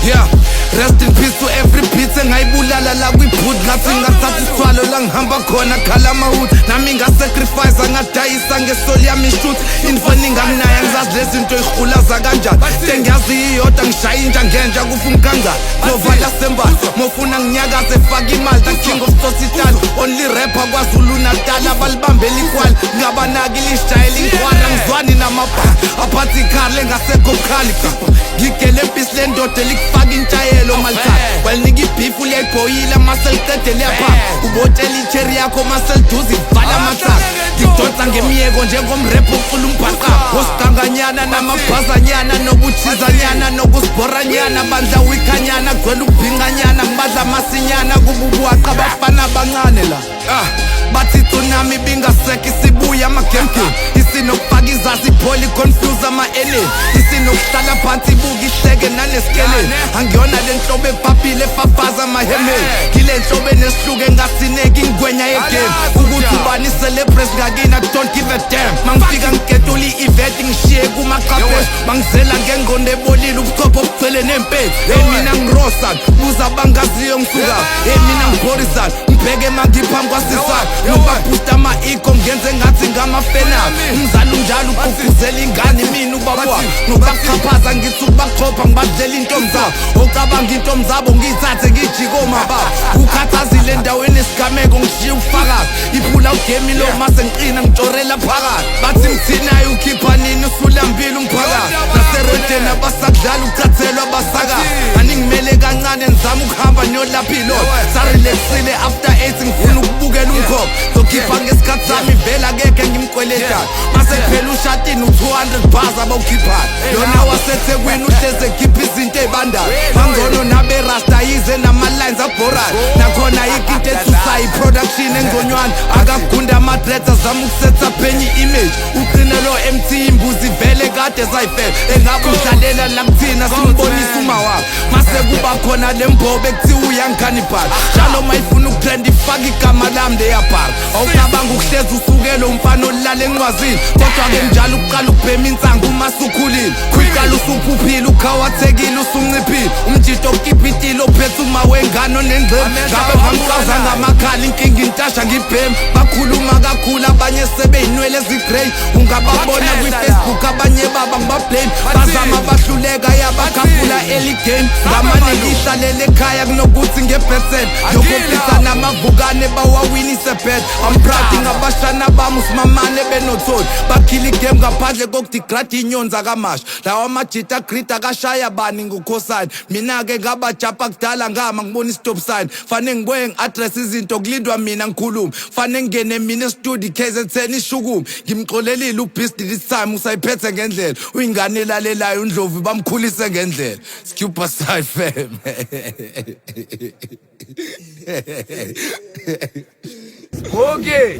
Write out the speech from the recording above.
Yeah, rest in peace to every beat engayibulala la kwi-boot ngathi ngathatha isithwalo la ngihamba khona khala amahut nami ngasacrifice ngadayisa ngesoli yami ishoot infoningi anginayo ngizazi lezi zinto ihulaza kanjani sengiyazi iyodwa ngishaya intsha ngentsha kufuna kangani novala sembala mofuna nginyakaze faka imali the king of Sositali only rapper kwaZulu Natal abalibambela ikwali ngabanaki lishayela inkwala ngizwani namabha aphathi ikhali engasekho bukhali ngigele empisi lendoda elikufaka intshayelo malithanda walinika ibhifu liyayibhoyila maseliqede liyapha ubotela icherry yakho maseliduze ivala amathaka ngidonsa ngemiyeko njengomrepho ofula umbhaqa osiganganyana namabhazanyana nobuthizanyana nokusibhoranyana bandla wikhanyana kugcwele ukubhinganyana ngibadla amasinyana kububuwaqa abafana abancane la bathi tsunami bingaseka isibuya ama-game isinokufaka izazi ipholi confuse ama-alien isinokuhlala phansi ibuka ihleke naneskeleni angiyona le nhlobo ebhabhile efafaza amahemeni ngile nhlobo enesihluke engasineki ingwenya yegame ukuthi ubani i-celebrate ngakini I don't give a damn mangifika ngigedula i-event ngishiye kumaqhapheshe mangizela ngengqondo ebolile ubuchopho obugcwele nempethu mina ngirosan buza abangaziyo ngisuka mina ngibhorisana ngibheke mangiphambi kwasisana nobabhusta ama-ego ngenze ngathi ngamafenabo umzali unjalo ugqugquzela ingane mina ubabwa nobaqhaphaza ngithi ukubaqhopha ngibadlela intombi zabo ocabanga intombi zabo ngiyithathe ngiyijik'omababa ukhathazile endaweni esigameko ngishiye ubufakazi iphula ugemi lo mase ngiqina ngitshorela phakathi bathi mthinayo ukhipha nini usulambile umphakathi naserodeni abasakudlala ukuthathelwa abasakazi aningimele kancane nizama ukuhamba niyolaphilo sarelaxile after 8 ngifuna ukubukela umkhokho zokhipha ngesikhathi sami vela keke ngimkweletayo mase kuphela ushatini u-200 bars abawukhiphayo yona wasethekwini uhleze ekhipha izinto ey'bandayo bangcono naberasta yize nama-lines abhorayo nakhona ikinto ethusayo i-production engconywana akakugunda ama-dreads azama ukusetha phenye i-image ugcine lo MT imbuzi vele kade zayifela engabe udlalela la kuthina simbonisa uma wabo mase kuba khona le mbobe ekuthiwa uyangikhanibhala njalo mayifuna ukutrend ifaka igama lami leyabhala awucabanga ukuhlezi usukelo umfana olilala encwazini kodwa-ke njalo ukuqala ukubhema insangu uma sukhulile kwiqala usuphuphile ukhawathekile usunciphile umjito okipha itilo ophethe uma wengane onengcebo ngabe ngamqaza ngamakhala inkinga intasha ngibhema bakhuluma kakhulu abanye sebey'nwele ezigrey ungababona kwi-Facebook abanye baba ngibablame bazama bahluleka yabakhafula eligame ngamane ngihlalele ekhaya kunokuthi ngebhethel yokophisa namavukane bawawinise bed amprati ngabashana bami usimamane benotholi bakhila igame ngaphandle kokudigrada inyonzi akamasha lawa amajita agrida akashaya bani ngukhosani mina-ke ngabajapha kudala ngama ngibona i-stop sign fane ngiboye ngi-address izinto kulindwa mina ngikhuluma fane ngingene mina estudio KZN ishukume ngimxolelile ubhisti this time usayiphethe ngendlela uyingane elalelayo uNdlovu bamkhulise ngendlela Scuba Side fam Okay.